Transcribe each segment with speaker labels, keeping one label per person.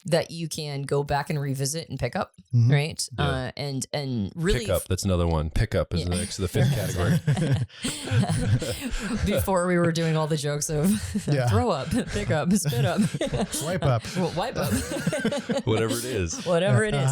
Speaker 1: that you can go back and revisit and pick up,
Speaker 2: Mhm.
Speaker 1: right?
Speaker 3: Yeah.
Speaker 1: And really
Speaker 3: Pick up. That's another one. Pick up is the next, the fifth category.
Speaker 1: Before we were doing all the jokes of
Speaker 2: Yeah.
Speaker 1: throw up, pick up, spit up,
Speaker 2: Swipe up.
Speaker 1: well, wipe up,
Speaker 3: Whatever it is.
Speaker 1: whatever it is.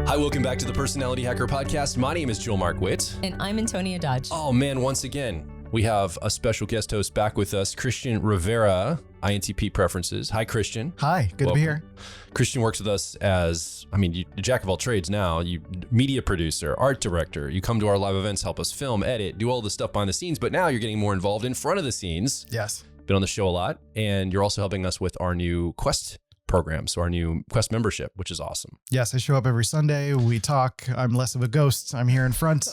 Speaker 3: Hi, welcome back to the Personality Hacker Podcast. My name is Joel Mark Witt.
Speaker 1: And I'm Antonia Dodge.
Speaker 3: Oh man, once again, we have a special guest host back with us, Christian Rivera, INTP Preferences. Hi, Christian.
Speaker 2: Hi, good to be here.
Speaker 3: Christian works with us as, you're jack of all trades now. You media producer, art director. You come to our live events, help us film, edit, do all the stuff behind the scenes, but now you're getting more involved in front of the scenes.
Speaker 2: Yes.
Speaker 3: Been on the show a lot, and you're also helping us with our new Quest program, so our new Quest membership, which is awesome.
Speaker 2: Yes, I show up every Sunday. We talk. I'm less of a ghost. I'm here in front.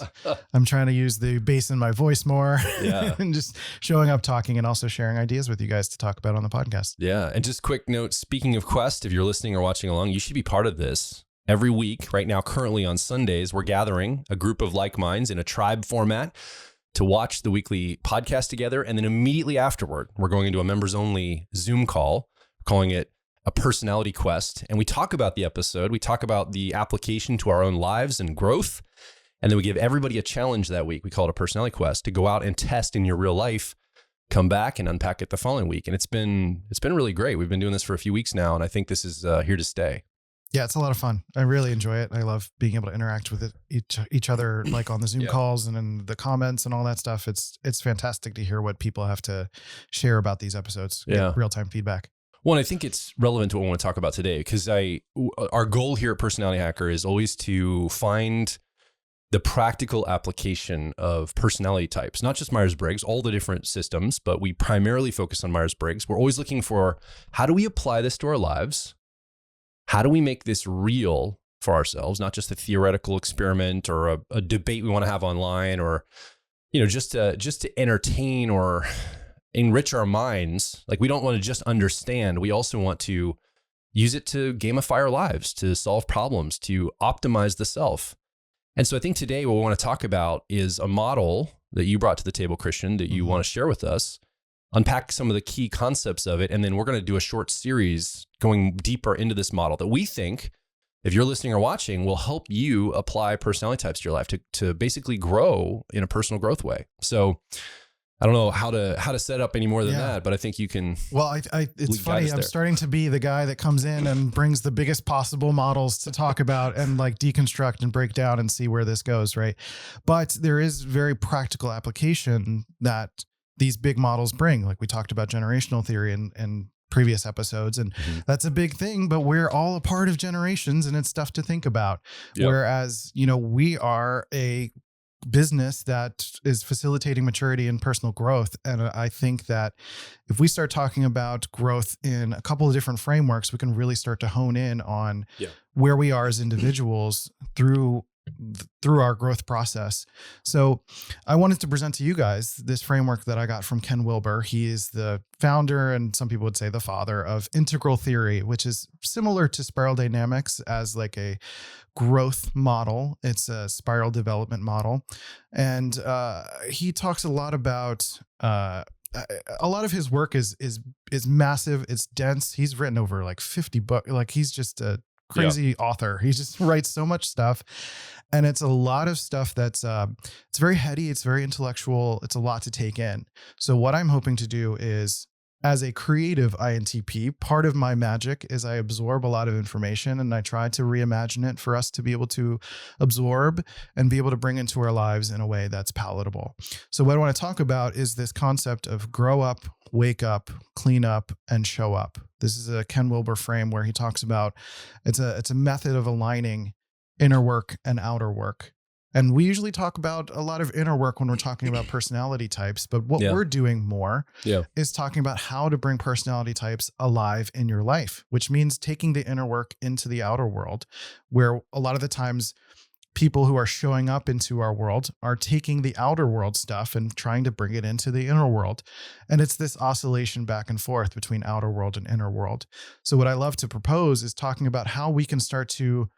Speaker 2: I'm trying to use the bass in my voice more.
Speaker 3: Yeah.
Speaker 2: And just showing up, talking, and also sharing ideas with you guys to talk about on the podcast.
Speaker 3: Yeah, and just quick note, speaking of Quest, if you're listening or watching along, you should be part of this. Every week, right now, currently on Sundays, we're gathering a group of like minds in a tribe format to watch the weekly podcast together. And then immediately afterward, we're going into a members only Zoom call, calling it a personality quest. And we talk about the episode. We talk about the application to our own lives and growth. And then we give everybody a challenge that week. We call it a personality quest to go out and test in your real life, come back and unpack it the following week. And it's been really great. We've been doing this for a few weeks now. And I think this is here to stay.
Speaker 2: Yeah, it's a lot of fun. I really enjoy it. I love being able to interact with each other, like on the Zoom calls and in the comments and all that stuff. It's fantastic to hear what people have to share about these episodes. Get real-time feedback.
Speaker 3: Well, and I think it's relevant to what I want to talk about today, because our goal here at Personality Hacker is always to find the practical application of personality types, not just Myers-Briggs, all the different systems, but we primarily focus on Myers-Briggs. We're always looking for, how do we apply this to our lives? How do we make this real for ourselves, not just a theoretical experiment or a debate we want to have online, or just to entertain or enrich our minds. Like, we don't want to just understand. We also want to use it to gamify our lives, to solve problems, to optimize the self. And so I think today what we want to talk about is a model that you brought to the table, Christian, that you want to share with us, unpack some of the key concepts of it. And then we're going to do a short series going deeper into this model that we think, if you're listening or watching, will help you apply personality types to your life to basically grow in a personal growth way. So I don't know how to set up any more than that, but I think you can.
Speaker 2: Well, it's funny. I'm starting to be the guy that comes in and brings the biggest possible models to talk about and like deconstruct and break down and see where this goes, right? But there is very practical application that these big models bring. Like we talked about generational theory in previous episodes, and that's a big thing, but we're all a part of generations and it's stuff to think about. Yep. Whereas, we are a business that is facilitating maturity and personal growth. And I think that if we start talking about growth in a couple of different frameworks, we can really start to hone in on where we are as individuals through our growth process. So I wanted to present to you guys this framework that I got from Ken Wilber. He is the founder, and some people would say the father, of integral theory, which is similar to spiral dynamics as like a growth model. It's a spiral development model. And he talks a lot about a lot of his work is massive. It's dense. He's written over like 50 books. Like, he's just a crazy author. He just writes so much stuff, and it's a lot of stuff that's it's very heady, it's very intellectual, it's a lot to take in. So what I'm hoping to do is, as a creative INTP, part of my magic is I absorb a lot of information and I try to reimagine it for us to be able to absorb and be able to bring into our lives in a way that's palatable. So what I want to talk about is this concept of grow up, wake up, clean up, and show up. This is a Ken Wilber frame where he talks about it's a method of aligning inner work and outer work. And we usually talk about a lot of inner work when we're talking about personality types, but what we're doing more is talking about how to bring personality types alive in your life, which means taking the inner work into the outer world, where a lot of the times people who are showing up into our world are taking the outer world stuff and trying to bring it into the inner world. And it's this oscillation back and forth between outer world and inner world. So what I love to propose is talking about how we can start to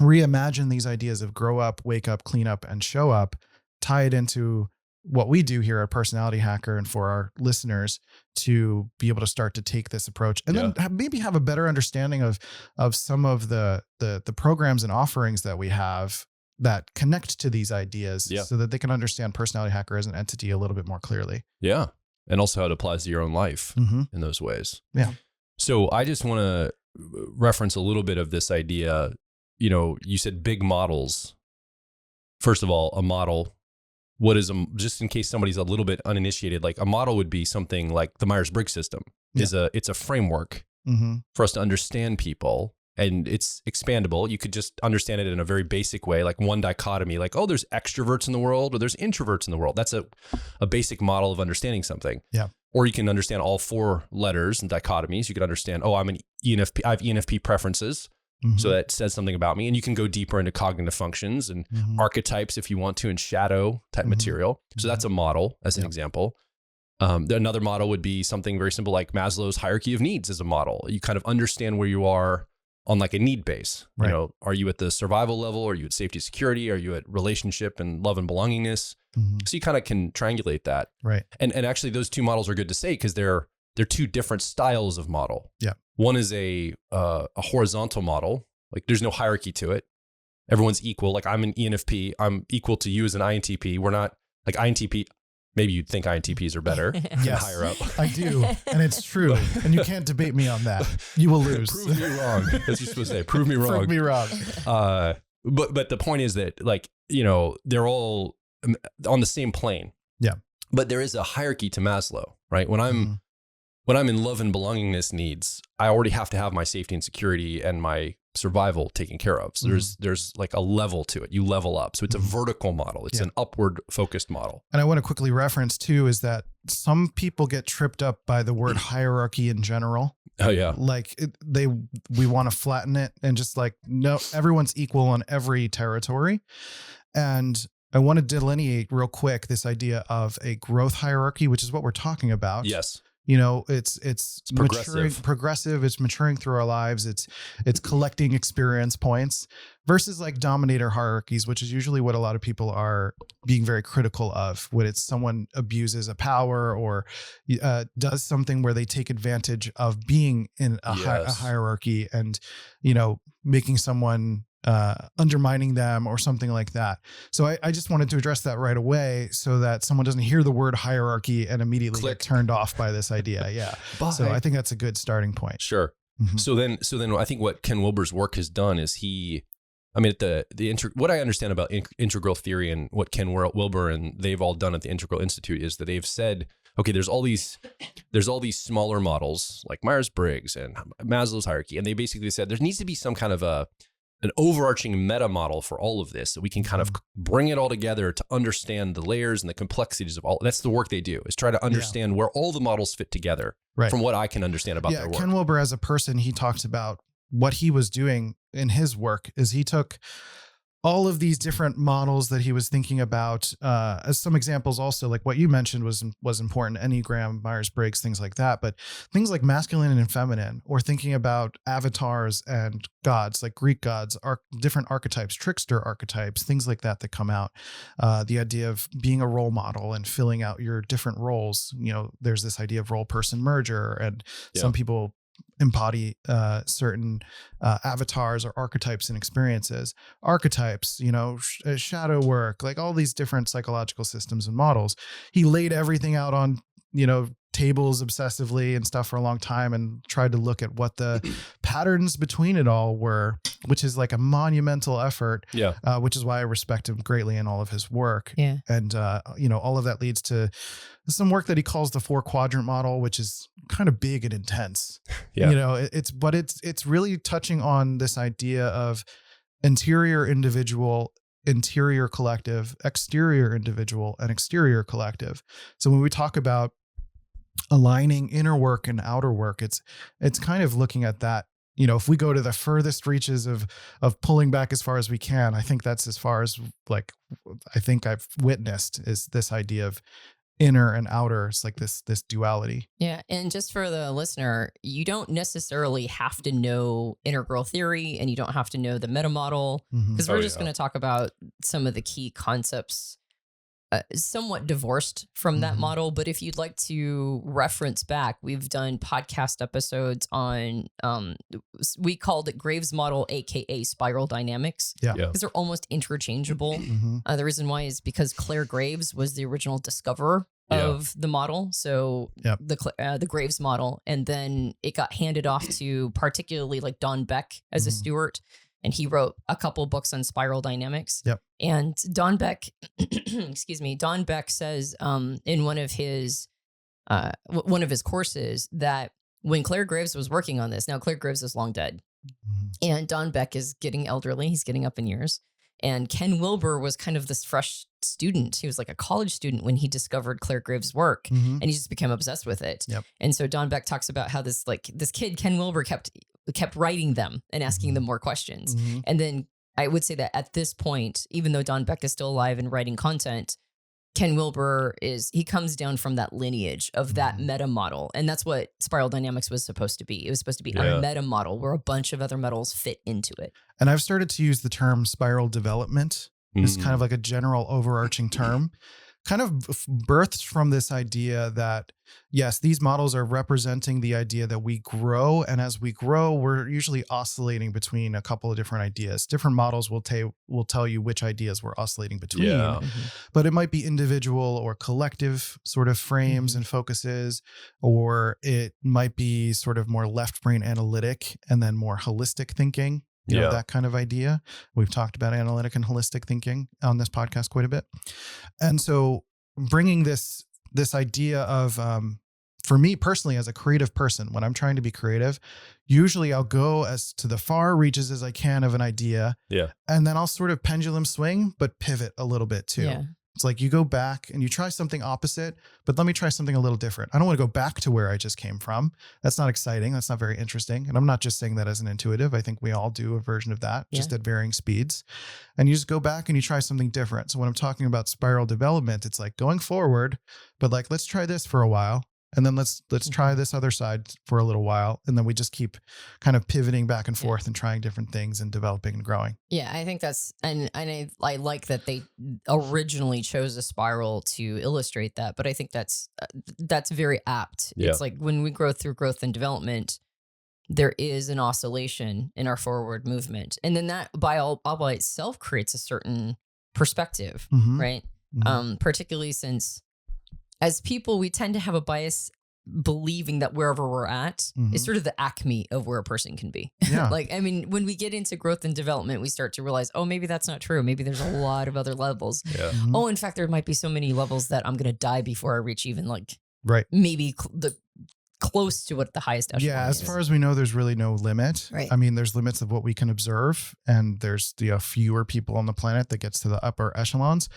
Speaker 2: reimagine these ideas of grow up, wake up, clean up, and show up, tie it into what we do here at Personality Hacker and for our listeners to be able to start to take this approach and then maybe have a better understanding of some of the programs and offerings that we have that connect to these ideas so that they can understand Personality Hacker as an entity a little bit more clearly.
Speaker 3: Yeah. And also how it applies to your own life in those ways.
Speaker 2: Yeah.
Speaker 3: So I just want to reference a little bit of this idea. You know, you said big models. First of all, a model, what is just in case somebody's a little bit uninitiated, like a model would be something like the Myers-Briggs system it's a framework for us to understand people, and it's expandable. You could just understand it in a very basic way, like one dichotomy, like, oh, there's extroverts in the world or there's introverts in the world. That's a basic model of understanding something.
Speaker 2: Yeah.
Speaker 3: Or you can understand all 4 letters and dichotomies. You could understand, oh, I'm an ENFP. I have ENFP preferences. So that says something about me. And you can go deeper into cognitive functions and archetypes if you want to, and shadow type material. So that's a model as an example. Another model would be something very simple like Maslow's hierarchy of needs as a model. You kind of understand where you are on like a need base. You know, are you at the survival level? Are you at safety, security? Are you at relationship and love and belongingness? So you kind of can triangulate that.
Speaker 2: Right.
Speaker 3: And actually those 2 models are good to say because they're 2 different styles of model. Yeah. One is a horizontal model. Like there's no hierarchy to it. Everyone's equal. Like I'm an ENFP. I'm equal to you as an INTP. We're not like INTP. Maybe you'd think INTPs are better and higher up.
Speaker 2: I do. And it's true. And you can't debate me on that. You will lose.
Speaker 3: Prove me wrong. That's what you're supposed to say. Prove me wrong.
Speaker 2: Prove me wrong.
Speaker 3: But the point is that, like, you know, they're all on the same plane.
Speaker 2: Yeah.
Speaker 3: But there is a hierarchy to Maslow, right? When I'm in love and belongingness needs, I already have to have my safety and security and my survival taken care of. So there's like a level to it. You level up. So it's a vertical model. It's an upward focused model.
Speaker 2: And I want to quickly reference too, is that some people get tripped up by the word hierarchy in general.
Speaker 3: Oh yeah.
Speaker 2: Like we want to flatten it and just like, no, everyone's equal on every territory. And I want to delineate real quick this idea of a growth hierarchy, which is what we're talking about.
Speaker 3: Yes.
Speaker 2: You know, it's
Speaker 3: progressive.
Speaker 2: Progressive. It's maturing through our lives. It's collecting experience points versus like dominator hierarchies, which is usually what a lot of people are being very critical of when it's someone abuses a power or does something where they take advantage of being in a hierarchy and, you know, making someone undermining them or something like that. So I just wanted to address that right away so that someone doesn't hear the word hierarchy and immediately get turned off by this idea. Yeah. So I think that's a good starting point.
Speaker 3: Sure. So then I think what Ken Wilber's work has done is what I understand about integral theory and what Ken Wilber and they've all done at the Integral Institute is that they've said, okay, there's all these smaller models like Myers-Briggs and Maslow's hierarchy. And they basically said there needs to be some kind of an overarching meta model for all of this, so we can kind of bring it all together to understand the layers and the complexities of all. That's the work they do, is try to understand where all the models fit together from what I can understand about their work.
Speaker 2: Ken Wilber as a person, he talks about what he was doing in his work is he took all of these different models that he was thinking about, as some examples also, like what you mentioned was important, Enneagram, Myers-Briggs, things like that, but things like masculine and feminine, or thinking about avatars and gods, like Greek gods, different archetypes, trickster archetypes, things like that come out. The idea of being a role model and filling out your different roles. You know, there's this idea of role person merger, and some people embody certain avatars or archetypes and experiences. Archetypes, you know, shadow work, like all these different psychological systems and models. He laid everything out on, you know, tables obsessively and stuff for a long time and tried to look at what the patterns between it all were, which is like a monumental effort, which is why I respect him greatly in all of his work. Yeah. And, you know, all of that leads to some work that he calls the 4-quadrant model, which is kind of big and intense. You know, it's really touching on this idea of interior individual, interior collective, exterior individual, and exterior collective. So when we talk about aligning inner work and outer work, it's kind of looking at that. You know, if we go to the furthest reaches of pulling back as far as we can, I think that's as far as like I think I've witnessed is this idea of inner and outer. It's like this duality.
Speaker 1: Yeah. And just for the listener, you don't necessarily have to know integral theory and you don't have to know the meta model, because we're just going to talk about some of the key concepts somewhat divorced from that model. But if you'd like to reference back, we've done podcast episodes on, we called it Graves model, AKA spiral dynamics.
Speaker 2: Yeah.
Speaker 1: Because they're almost interchangeable. The reason why is because Claire Graves was the original discoverer of the model. So the Graves model, and then it got handed off to particularly like Don Beck as a steward. And he wrote a couple books on spiral dynamics. And Don Beck, Don Beck says in one of his courses that when Claire Graves was working on this, now Claire Graves is long dead, and Don Beck is getting elderly. He's getting up in years. And Ken Wilber was kind of this fresh student. He was like a college student when he discovered Claire Graves' work, and he just became obsessed with it. And so Don Beck talks about how this kid, Ken Wilber, kept writing them and asking them more questions. And then I would say that at this point, even though Don Beck is still alive and writing content, Ken Wilber he comes down from that lineage of that meta model. And that's what spiral dynamics was supposed to be. It was supposed to be a meta model where a bunch of other models fit into it.
Speaker 2: And I've started to use the term spiral development. It's kind of like a general overarching term, kind of birthed from this idea that, yes, these models are representing the idea that we grow. And as we grow, we're usually oscillating between a couple of different ideas. Different models will tell you which ideas we're oscillating between. But it might be individual or collective sort of frames and focuses, or it might be sort of more left brain analytic and then more holistic thinking. You know, that kind of idea. We've talked about analytic and holistic thinking on this podcast quite a bit. And so bringing this idea of, for me personally, as a creative person, when I'm trying to be creative, usually I'll go as to the far reaches as I can of an idea. And then I'll sort of pendulum swing, but pivot a little bit too. It's like you go back and you try something opposite, but let me try something a little different. I don't want to go back to where I just came from. That's not exciting. That's not very interesting. And I'm not just saying that as an intuitive. I think we all do a version of that, just at varying speeds. And you just go back and you try something different. So when I'm talking about spiral development, it's like going forward, but like, let's try this for a while. And then let's try this other side for a little while. And then we just keep kind of pivoting back and forth and trying different things and developing and growing.
Speaker 1: Yeah, I think that's, and I like that they originally chose a spiral to illustrate that, but I think that's very apt. It's like when we grow through growth and development, there is an oscillation in our forward movement. And then that all by itself creates a certain perspective, right? Particularly since as people, we tend to have a bias believing that wherever we're at is sort of the acme of where a person can be. Like, I mean, when we get into growth and development, we start to realize, oh, maybe that's not true. Maybe there's a lot of other levels. Oh, in fact, there might be so many levels that I'm going to die before I reach even like maybe close to what the highest echelon
Speaker 2: as
Speaker 1: is.
Speaker 2: far as we know, there's really no limit. I mean, there's limits of what we can observe, and there's fewer people on the planet that gets to the upper echelons.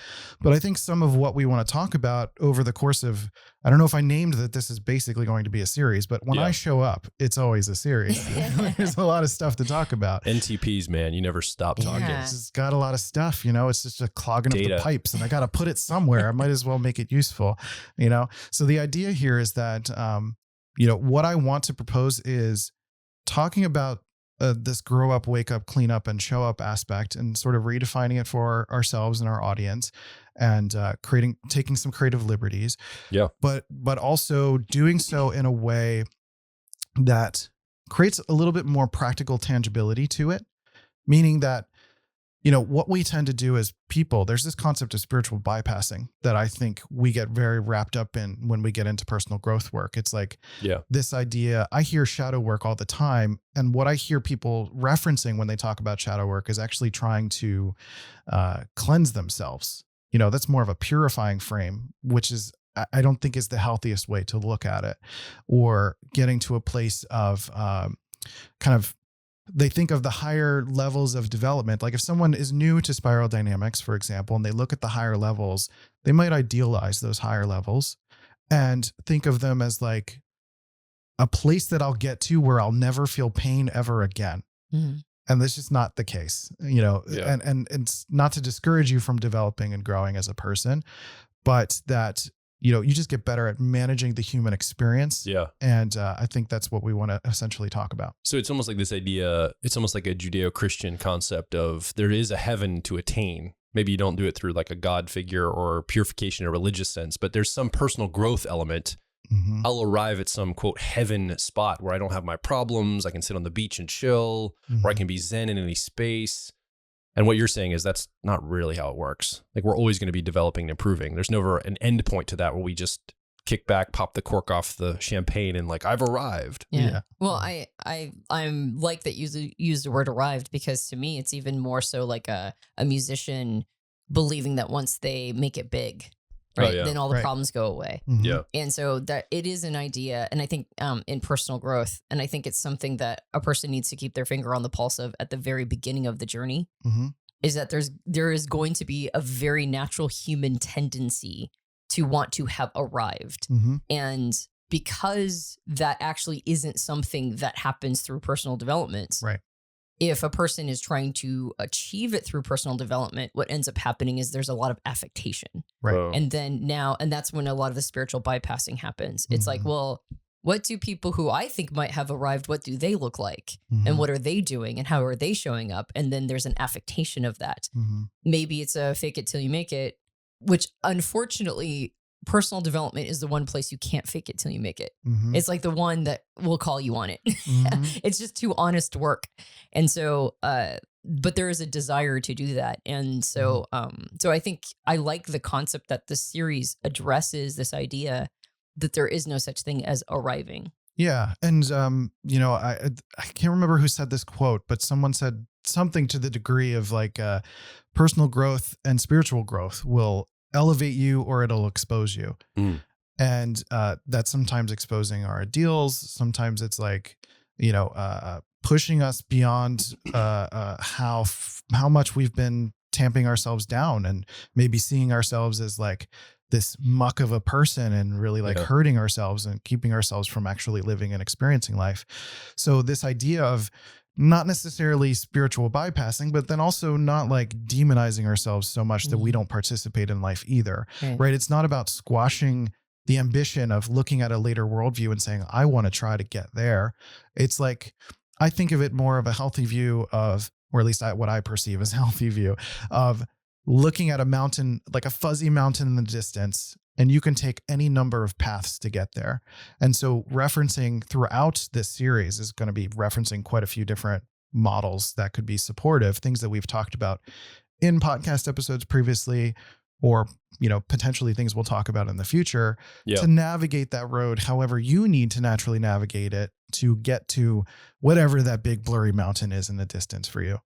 Speaker 2: But I think some of what we want to talk about over the course of, I don't know if I named that this is basically going to be a series, but when I show up, it's always a series. There's a lot of stuff to talk about.
Speaker 3: NTPs, man, you never stop talking.
Speaker 2: It's got a lot of stuff, it's just a clogging up the pipes, and I got to put it somewhere. I might as well make it useful, So the idea here is that, what I want to propose is talking about this grow up, wake up, clean up, and show up aspect, and sort of redefining it for ourselves and our audience, and taking some creative liberties. But also doing so in a way that creates a little bit more practical tangibility to it, meaning that what we tend to do as people, there's this concept of spiritual bypassing that I think we get very wrapped up in when we get into personal growth work. It's like this idea, I hear shadow work all the time. And what I hear people referencing when they talk about shadow work is actually trying to cleanse themselves. That's more of a purifying frame, which is, I don't think is the healthiest way to look at it, or getting to a place of kind of, they think of the higher levels of development. Like if someone is new to spiral dynamics, for example, and they look at the higher levels, they might idealize those higher levels and think of them as like a place that I'll get to where I'll never feel pain ever again. And that's just not the case, and it's not to discourage you from developing and growing as a person, but that you just get better at managing the human experience. And I think that's what we want to essentially talk about.
Speaker 3: So it's almost like this idea, it's almost like a Judeo-Christian concept of there is a heaven to attain. Maybe you don't do it through like a God figure or purification in a religious sense, but there's some personal growth element.
Speaker 2: Mm-hmm.
Speaker 3: I'll arrive at some quote heaven spot where I don't have my problems. I can sit on the beach and chill,
Speaker 2: Mm-hmm.
Speaker 3: or I can be zen in any space. And what you're saying is that's not really how it works. Like we're always going to be developing and improving. There's never an end point to that where we just kick back, pop the cork off the champagne and like, I've arrived.
Speaker 1: Yeah. Well, I'm like that you use the word arrived, because to me, it's even more so like a musician believing that once they make it big, right, then all the problems go away.
Speaker 2: Mm-hmm.
Speaker 3: Yeah.
Speaker 1: And so that it is an idea. And I think in personal growth, and I think it's something that a person needs to keep their finger on the pulse of at the very beginning of the journey,
Speaker 2: Mm-hmm.
Speaker 1: is that there is going to be a very natural human tendency to want to have arrived.
Speaker 2: Mm-hmm.
Speaker 1: And because that actually isn't something that happens through personal development,
Speaker 2: Right.
Speaker 1: if a person is trying to achieve it through personal development, what ends up happening is there's a lot of affectation.
Speaker 2: Right.
Speaker 3: Oh.
Speaker 1: And that's when a lot of the spiritual bypassing happens. It's like, well, what do people who I think might have arrived, what do they look like?
Speaker 2: Mm-hmm.
Speaker 1: And what are they doing? And how are they showing up? And then there's an affectation of that.
Speaker 2: Mm-hmm.
Speaker 1: Maybe it's a fake it till you make it, which unfortunately, personal development is the one place you can't fake it till you make it.
Speaker 2: Mm-hmm.
Speaker 1: It's like the one that will call you on it.
Speaker 2: Mm-hmm.
Speaker 1: It's just too honest work. And so, but there is a desire to do that. And so, so I think I like the concept that the series addresses this idea that there is no such thing as arriving.
Speaker 2: Yeah. And, I can't remember who said this quote, but someone said something to the degree of like personal growth and spiritual growth will elevate you or it'll expose you.
Speaker 3: Mm.
Speaker 2: And that's sometimes exposing our ideals. Sometimes it's like, pushing us beyond how much we've been tamping ourselves down and maybe seeing ourselves as like this muck of a person and really like hurting ourselves and keeping ourselves from actually living and experiencing life. So this idea of not necessarily spiritual bypassing, but then also not like demonizing ourselves so much that we don't participate in life either, right? It's not about squashing the ambition of looking at a later worldview and saying, I want to try to get there. It's like, I think of it more of a healthy view of, or at least what I perceive as a healthy view of looking at a mountain, like a fuzzy mountain in the distance, and you can take any number of paths to get there. And so referencing throughout this series is going to be referencing quite a few different models that could be supportive, things that we've talked about in podcast episodes previously, or, potentially things we'll talk about in the future to navigate that road however you need to naturally navigate it to get to whatever that big blurry mountain is in the distance for you.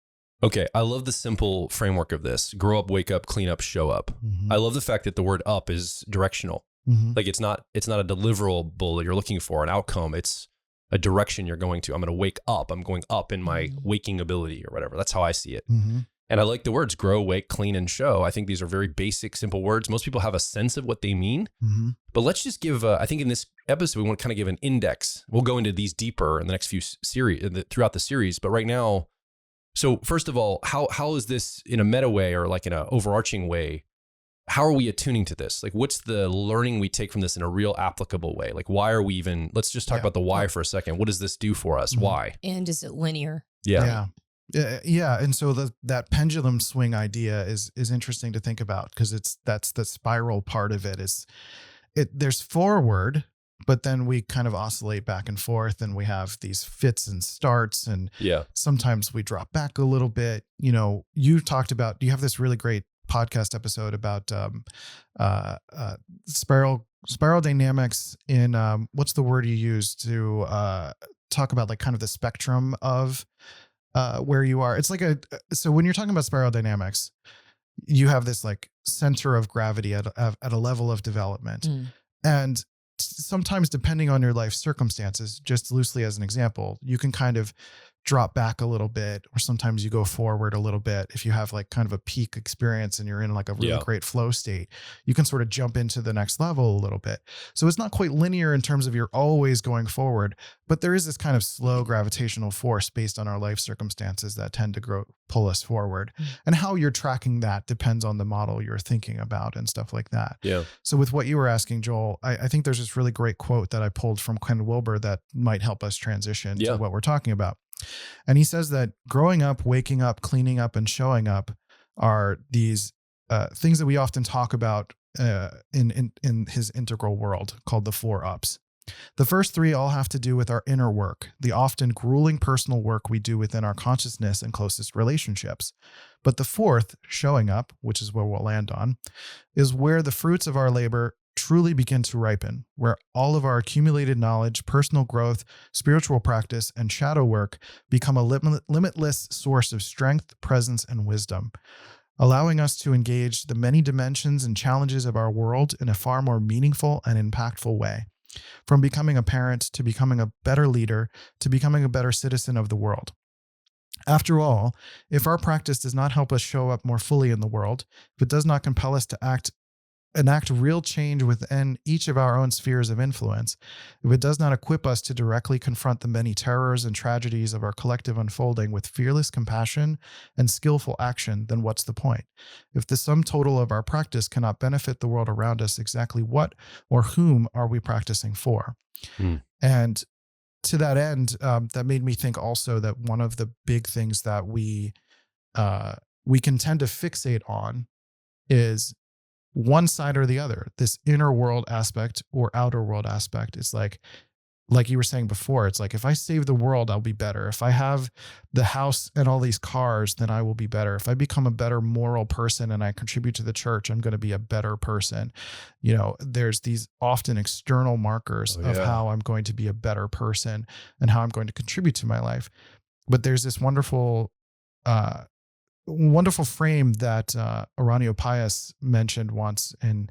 Speaker 3: Okay, I love the simple framework of this. Grow up, wake up, clean up, show up.
Speaker 2: Mm-hmm.
Speaker 3: I love the fact that the word up is directional.
Speaker 2: Mm-hmm.
Speaker 3: Like it's not a deliverable you're looking for, an outcome. It's a direction you're going to. I'm going to wake up. I'm going up in my waking ability or whatever. That's how I see it.
Speaker 2: Mm-hmm.
Speaker 3: And I like the words grow, wake, clean, and show. I think these are very basic, simple words. Most people have a sense of what they mean.
Speaker 2: Mm-hmm.
Speaker 3: But let's just give, I think in this episode, we want to kind of give an index. We'll go into these deeper in the next few throughout the series. But right now, so first of all, how is this in a meta way or like in an overarching way? How are we attuning to this? Like, what's the learning we take from this in a real applicable way? Like, why are we even, let's just talk about the why for a second. What does this do for us? Why?
Speaker 1: And is it linear?
Speaker 2: Yeah. And so that pendulum swing idea is interesting to think about because that's the spiral part of it there's forward, but then we kind of oscillate back and forth and we have these fits and starts and sometimes we drop back a little bit. You talked about, you have this really great podcast episode about spiral dynamics in what's the word you use to talk about like kind of the spectrum of where you are. It's like so when you're talking about spiral dynamics, you have this like center of gravity at a level of development. And sometimes depending on your life circumstances, just loosely as an example, you can kind of drop back a little bit, or sometimes you go forward a little bit. If you have like kind of a peak experience and you're in like a really great flow state, you can sort of jump into the next level a little bit. So it's not quite linear in terms of you're always going forward, but there is this kind of slow gravitational force based on our life circumstances that tend to pull us forward. And how you're tracking that depends on the model you're thinking about and stuff like that.
Speaker 3: Yeah.
Speaker 2: So with what you were asking, Joel, I think there's this really great quote that I pulled from Ken Wilber that might help us transition to what we're talking about. And he says that growing up, waking up, cleaning up, and showing up are these things that we often talk about in his integral world called the 4 ups. The first 3 all have to do with our inner work, the often grueling personal work we do within our consciousness and closest relationships. But the 4th, showing up, which is where we'll land on, is where the fruits of our labor truly begin to ripen, where all of our accumulated knowledge, personal growth, spiritual practice, and shadow work become a limitless source of strength, presence, and wisdom, allowing us to engage the many dimensions and challenges of our world in a far more meaningful and impactful way. From becoming a parent to becoming a better leader to becoming a better citizen of the world. After all, if our practice does not help us show up more fully in the world, if it does not compel us to enact real change within each of our own spheres of influence, if it does not equip us to directly confront the many terrors and tragedies of our collective unfolding with fearless compassion and skillful action, then what's the point? If the sum total of our practice cannot benefit the world around us, exactly what or whom are we practicing for? And to that end, that made me think also that one of the big things that we can tend to fixate on is one side or the other, this inner world aspect or outer world aspect. It's like you were saying before, it's like, if I save the world, I'll be better. If I have the house and all these cars, then I will be better. If I become a better moral person and I contribute to the church, I'm going to be a better person. There's these often external markers of how I'm going to be a better person and how I'm going to contribute to my life. But there's this wonderful frame that Aranio Pius mentioned once in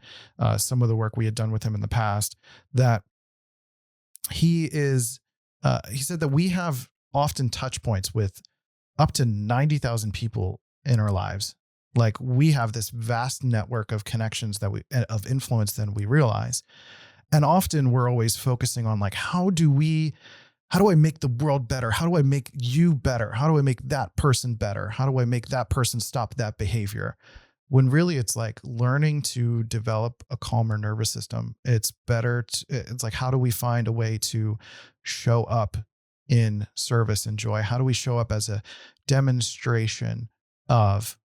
Speaker 2: some of the work we had done with him in the past, that he said that we have often touch points with up to 90,000 people in our lives. Like, we have this vast network of connections of influence than we realize. And often we're always focusing on, like, how do I make the world better? How do I make you better? How do I make that person better? How do I make that person stop that behavior? When really it's like learning to develop a calmer nervous system. It's better. It's like, how do we find a way to show up in service and joy? How do we show up as a demonstration of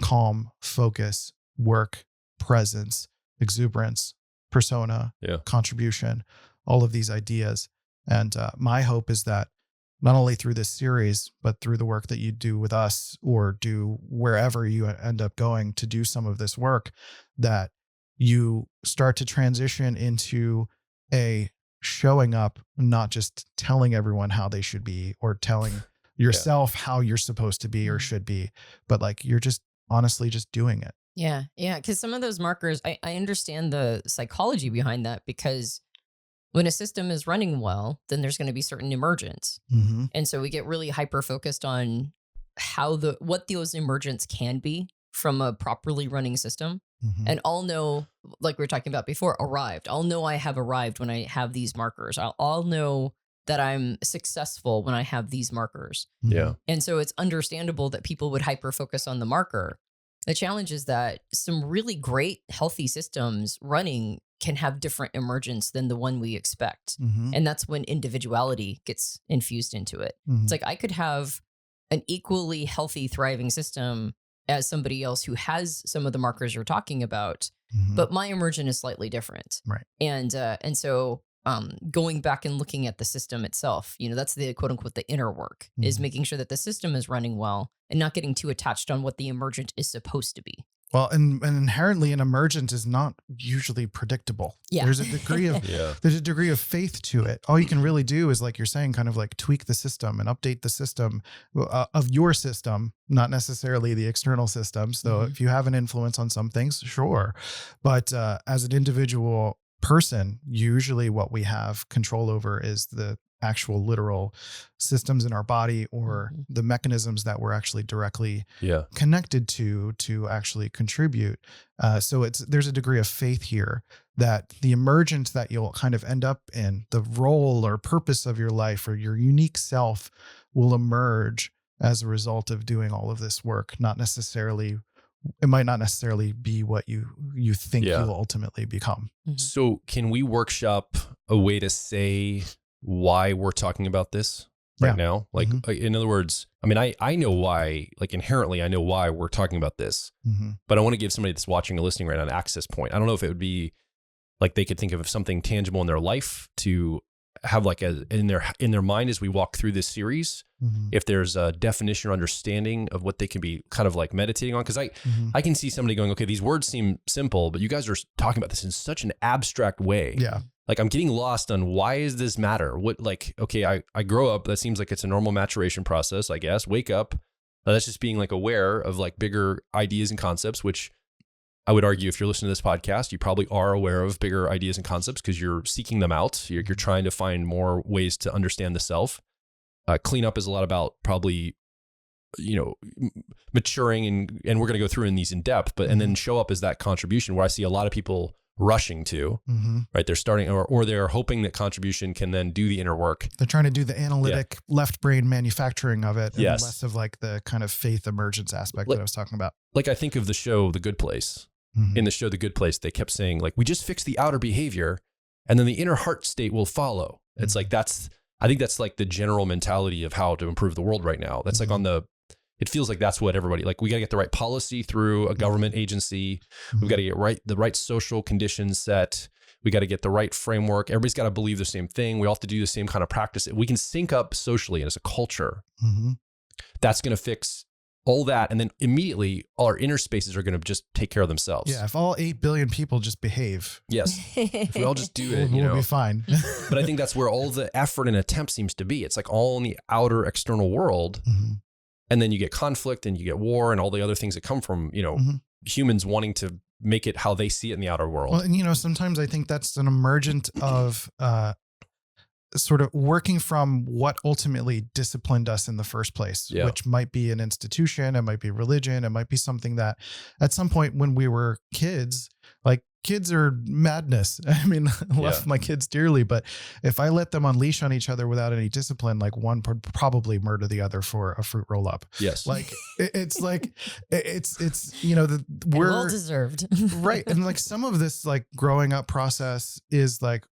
Speaker 2: calm, focus, work, presence, exuberance, persona, contribution, all of these ideas? And my hope is that not only through this series, but through the work that you do with us or do wherever you end up going to do some of this work, that you start to transition into a showing up, not just telling everyone how they should be or telling yourself how you're supposed to be or should be, but like, you're just honestly just doing it.
Speaker 1: Yeah. Yeah. Because some of those markers, I understand the psychology behind that, because when a system is running well, then there's going to be certain emergence.
Speaker 2: Mm-hmm.
Speaker 1: And so we get really hyper focused on what those emergence can be from a properly running system.
Speaker 2: Mm-hmm.
Speaker 1: And I'll know, like we were talking about before, arrived. I'll know I have arrived when I have these markers. I'll know that I'm successful when I have these markers.
Speaker 3: Yeah.
Speaker 1: And so it's understandable that people would hyper focus on the marker. The challenge is that some really great, healthy systems running can have different emergence than the one we expect.
Speaker 2: Mm-hmm.
Speaker 1: And that's when individuality gets infused into it.
Speaker 2: Mm-hmm.
Speaker 1: It's like, I could have an equally healthy, thriving system as somebody else who has some of the markers you're talking about,
Speaker 2: mm-hmm.
Speaker 1: but my emergence is slightly different.
Speaker 2: Right.
Speaker 1: And so going back and looking at the system itself, that's the quote unquote, the inner work,
Speaker 2: mm-hmm.
Speaker 1: is making sure that the system is running well and not getting too attached on what the emergent is supposed to be.
Speaker 2: Well, and inherently an emergent is not usually predictable.
Speaker 1: Yeah.
Speaker 2: There's a degree of there's a degree of faith to it. All you can really do is, like you're saying, kind of like tweak the system and update the system of your system, not necessarily the external system. So
Speaker 1: Mm-hmm.
Speaker 2: if you have an influence on some things, sure. But as an individual person, usually what we have control over is the actual literal systems in our body or
Speaker 1: Mm-hmm.
Speaker 2: the mechanisms that we're actually directly connected to actually contribute. So there's a degree of faith here that the emergence that you'll kind of end up in, the role or purpose of your life or your unique self, will emerge as a result of doing all of this work. It might not necessarily be what you think you will ultimately become.
Speaker 1: Mm-hmm.
Speaker 3: So can we workshop a way to say why we're talking about this? right now. Like, in other words, I mean, I know why, like inherently, I know why we're talking about this, but I want to give somebody that's watching or listening right now an access point. I don't know if it would be like they could think of something tangible in their life to have like in their mind as we walk through this series, if there's a definition or understanding of what they can be kind of like meditating on. Cause I can see somebody going, okay, these words seem simple, but you guys are talking about this in such an abstract way.
Speaker 2: Yeah.
Speaker 3: Like I'm getting lost on why does this matter? What, like, okay, I grow up, that seems like it's a normal maturation process, I guess. Wake up. That's just being like aware of like bigger ideas and concepts, which I would argue if you're listening to this podcast, you probably are aware of bigger ideas and concepts because you're seeking them out. You're trying to find more ways to understand the self. Cleanup is a lot about probably, maturing and we're going to go through in these in depth, but and then show up as that contribution where I see a lot of people rushing to, right? They're starting or they're hoping that contribution can then do the inner work.
Speaker 2: They're trying to do the analytic left brain manufacturing of it and
Speaker 3: Yes.
Speaker 2: less of like the kind of faith emergence aspect that I was talking about.
Speaker 3: Like I think of the show, The Good Place. In the show, The Good Place, they kept saying like, we just fix the outer behavior and then the inner heart state will follow. It's like, I think that's like the general mentality of how to improve the world right now. That's like it feels like that's what everybody, like we got to get the right policy through a government agency. We've got to get the right social conditions set. We got to get the right framework. Everybody's got to believe the same thing. We all have to do the same kind of practice. We can sync up socially and as a culture. That's going to fix all that. And then immediately all our inner spaces are going to just take care of themselves.
Speaker 2: Yeah. If all 8 billion people just behave.
Speaker 3: Yes. If we all just do it,
Speaker 2: we'll be fine.
Speaker 3: But I think that's where all the effort and attempt seems to be. It's like all in the outer external world. And then you get conflict and you get war and all the other things that come from, humans wanting to make it how they see it in the outer world.
Speaker 2: Well, and sometimes I think that's an emergent of sort of working from what ultimately disciplined us in the first place, which might be an institution, it might be religion, it might be something that at some point when we were kids, like kids are madness. I mean, I love my kids dearly, but if I let them unleash on each other without any discipline, like one would probably murder the other for a fruit roll up.
Speaker 3: Yes.
Speaker 2: Like it's
Speaker 1: we're well deserved.
Speaker 2: Right. And like some of this like growing up process is like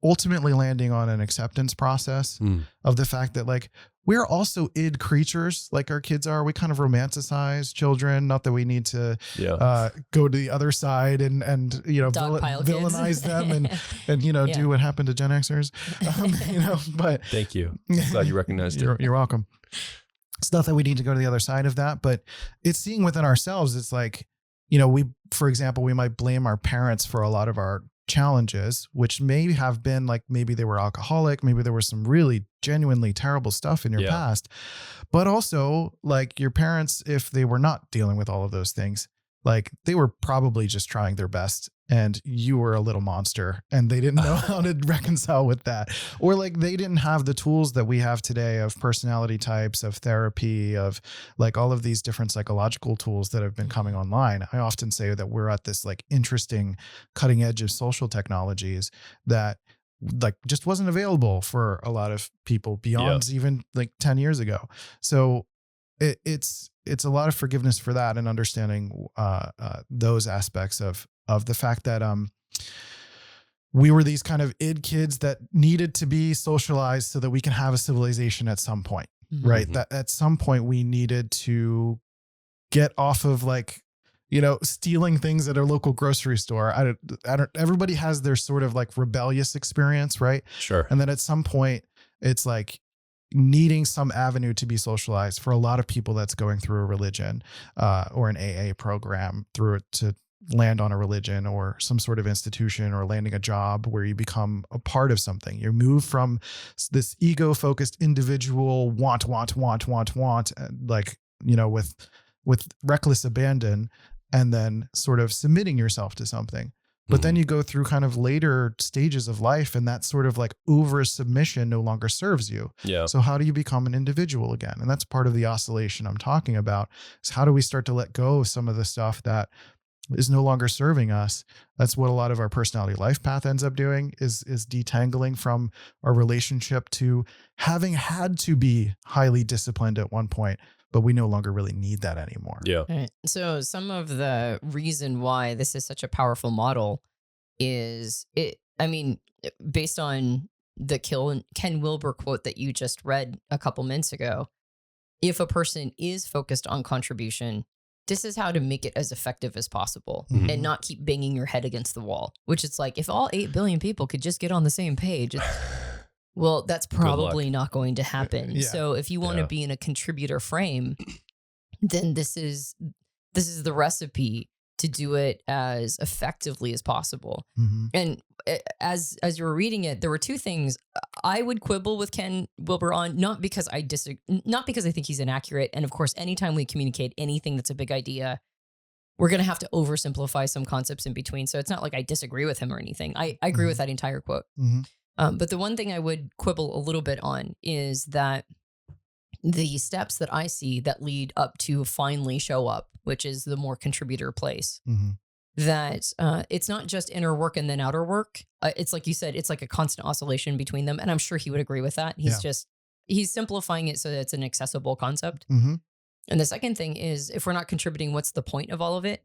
Speaker 2: ultimately landing on an acceptance process of the fact that like we're also id creatures like our kids are. We kind of romanticize children, not that we need to go to the other side and villainize them and do what happened to Gen Xers, but
Speaker 3: thank you. Glad you recognized it.
Speaker 2: You're welcome. It's not that we need to go to the other side of that, but it's seeing within ourselves. It's like, for example, we might blame our parents for a lot of our challenges, which may have been like, maybe they were alcoholic, maybe there was some really genuinely terrible stuff in your past, but also like your parents, if they were not dealing with all of those things, like they were probably just trying their best and you were a little monster and they didn't know how to reconcile with that. Or like they didn't have the tools that we have today of personality types, of therapy, of like all of these different psychological tools that have been coming online. I often say that we're at this like interesting cutting edge of social technologies that like just wasn't available for a lot of people beyond even like 10 years ago. So it's a lot of forgiveness for that and understanding those aspects of the fact that we were these kind of id kids that needed to be socialized so that we can have a civilization at some point, right? That at some point we needed to get off of like, stealing things at a local grocery store. I don't, everybody has their sort of like rebellious experience, right?
Speaker 3: Sure.
Speaker 2: And then at some point it's like needing some avenue to be socialized. For a lot of people that's going through a religion or an AA program through it to land on a religion or some sort of institution or landing a job where you become a part of something. You move from this ego-focused individual want, like, with reckless abandon and then sort of submitting yourself to something. But then you go through kind of later stages of life and that sort of like over submission no longer serves you.
Speaker 3: Yeah.
Speaker 2: So how do you become an individual again? And that's part of the oscillation I'm talking about, is how do we start to let go of some of the stuff that is no longer serving us? That's what a lot of our personality life path ends up doing, is detangling from our relationship to having had to be highly disciplined at one point, but we no longer really need that anymore.
Speaker 3: Yeah.
Speaker 1: Right. So some of the reason why this is such a powerful model is based on the Ken Wilber quote that you just read a couple minutes ago, if a person is focused on contribution, this is how to make it as effective as possible and not keep banging your head against the wall, which it's like, if all 8 billion people could just get on the same page, well, that's probably not going to happen. Yeah. So if you want to be in a contributor frame, then this is the recipe to do it as effectively as possible. And as you were reading it, there were two things I would quibble with Ken Wilber on, not because I think he's inaccurate. And of course, anytime we communicate anything that's a big idea, we're going to have to oversimplify some concepts in between. So it's not like I disagree with him or anything. I agree with that entire quote. But the one thing I would quibble a little bit on is that the steps that I see that lead up to finally show up, which is the more contributor place, that it's not just inner work and then outer work. It's like you said, it's like a constant oscillation between them. And I'm sure he would agree with that. He's simplifying it so that it's an accessible concept. And the second thing is, if we're not contributing, what's the point of all of it?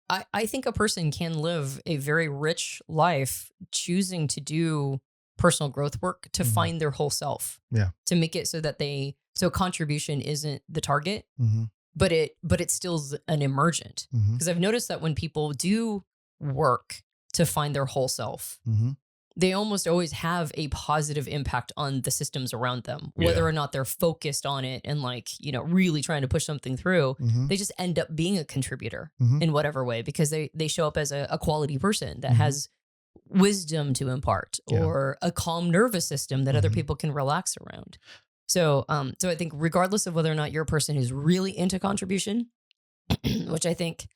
Speaker 1: I think a person can live a very rich life choosing to do personal growth work to find their whole self, to make it so that so contribution isn't the target, but it's still an emergent. Because I've noticed that when people do work to find their whole self, they almost always have a positive impact on the systems around them, whether or not they're focused on it and really trying to push something through. They just end up being a contributor in whatever way, because they show up as a quality person that has wisdom to impart or a calm nervous system that other people can relax around. So I think regardless of whether or not you're a person who's really into contribution, which I think,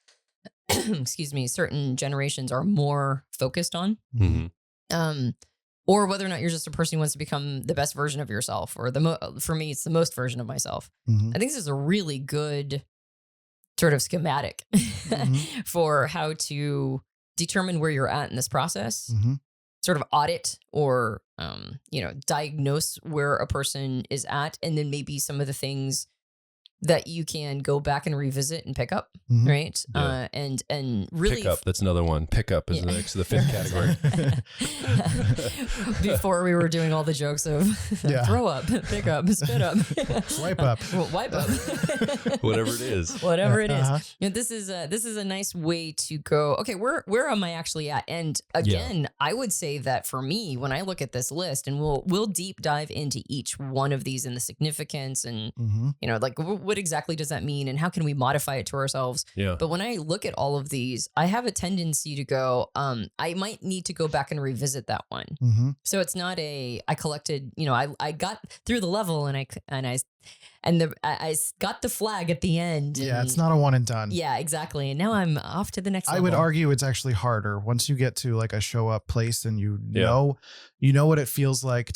Speaker 1: certain generations are more focused on, or whether or not you're just a person who wants to become the best version of yourself, or for me, it's the most version of myself. I think this is a really good sort of schematic for how to determine where you're at in this process, sort of audit or, diagnose where a person is at, and then maybe some of the things that you can go back and revisit and pick up, right? Yeah. And really...
Speaker 3: Pick up, that's another one. Pick up is the fifth category.
Speaker 1: Before we were doing all the jokes of throw up, pick up, spit up.
Speaker 2: Wipe up.
Speaker 1: Well, wipe up.
Speaker 3: Whatever it is.
Speaker 1: Whatever it is. This is a nice way to go, okay, where am I actually at? And again, I would say that for me, when I look at this list, and we'll deep dive into each one of these and the significance and, what exactly does that mean and how can we modify it to ourselves? Yeah. But when I look at all of these, I have a tendency to go, I might need to go back and revisit that one. So it's not I collected, I got through the level and I got the flag at the end.
Speaker 2: Yeah, it's not a one and done.
Speaker 1: Yeah, exactly. And now I'm off to the next level.
Speaker 2: I would argue it's actually harder once you get to like a show up place and you know what it feels like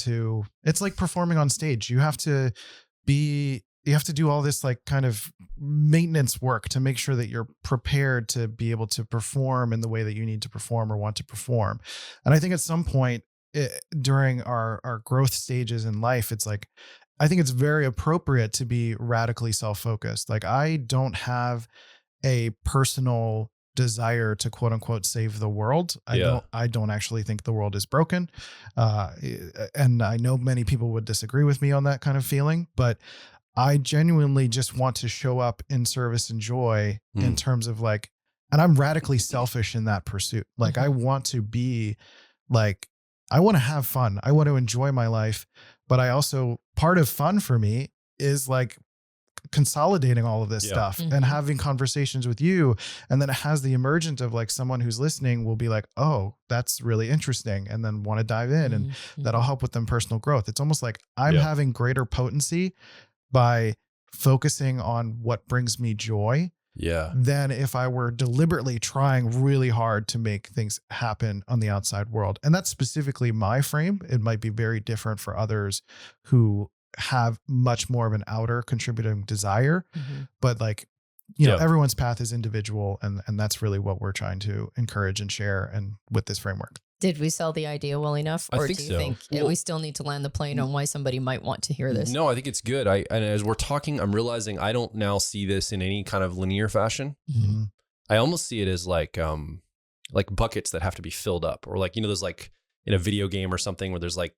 Speaker 2: it's like performing on stage. You have to do all this like kind of maintenance work to make sure that you're prepared to be able to perform in the way that you need to perform or want to perform. And I think at some point during our growth stages in life, it's like, I think it's very appropriate to be radically self-focused. Like I don't have a personal desire to quote unquote save the world. I don't actually think the world is broken. And I know many people would disagree with me on that kind of feeling, but I genuinely just want to show up in service and joy in terms of like, and I'm radically selfish in that pursuit. Like I want to be like, I want to have fun. I want to enjoy my life, but I also, part of fun for me is like consolidating all of this stuff and having conversations with you. And then it has the emergent of like someone who's listening will be like, oh, that's really interesting. And then want to dive in and that'll help with them personal growth. It's almost like I'm having greater potency by focusing on what brings me joy than if I were deliberately trying really hard to make things happen on the outside world. And that's specifically my frame. It might be very different for others who have much more of an outer contributing desire, but like, everyone's path is individual. And that's really what we're trying to encourage and share and with this framework.
Speaker 1: Did we sell the idea well enough? Or do you think we still need to land the plane on why somebody might want to hear this?
Speaker 3: No, I think it's good. And as we're talking, I'm realizing I don't now see this in any kind of linear fashion. I almost see it as like buckets that have to be filled up, or like, there's like, in a video game or something where there's like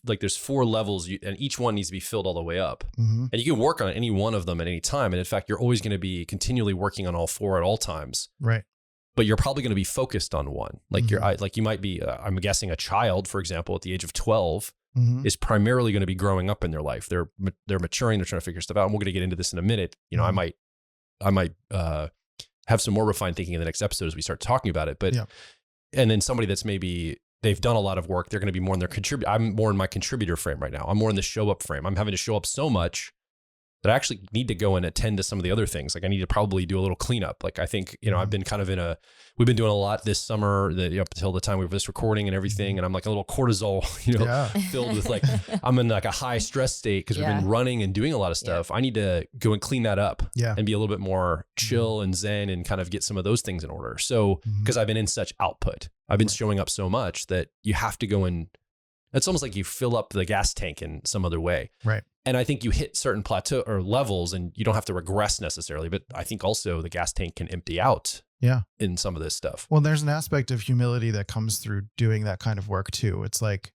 Speaker 3: like there's 4 levels and each one needs to be filled all the way up. And you can work on any one of them at any time. And in fact, you're always going to be continually working on all 4 at all times.
Speaker 2: Right.
Speaker 3: But you're probably going to be focused on one. Like you might be, I'm guessing a child, for example, at the age of 12 is primarily going to be growing up in their life. They're maturing. They're trying to figure stuff out. And we're going to get into this in a minute. You know, I might have some more refined thinking in the next episode as we start talking about it. But, and then somebody that's maybe they've done a lot of work, they're going to be more in their I'm more in my contributor frame right now. I'm more in the show up frame. I'm having to show up so much that I actually need to go and attend to some of the other things. Like I need to probably do a little cleanup. Like I think, you know, I've been kind of we've been doing a lot this summer up until the time we were this recording and everything. And I'm like a little cortisol, you know, filled with like, I'm in like a high stress state because we've been running and doing a lot of stuff. I need to go and clean that up and be a little bit more chill and zen and kind of get some of those things in order. So, because I've been in such output, I've been showing up so much that you have to go and it's almost like you fill up the gas tank in some other way.
Speaker 2: Right.
Speaker 3: And I think you hit certain plateau or levels and you don't have to regress necessarily, but I think also the gas tank can empty out in some of this stuff.
Speaker 2: Well, there's an aspect of humility that comes through doing that kind of work too. It's like,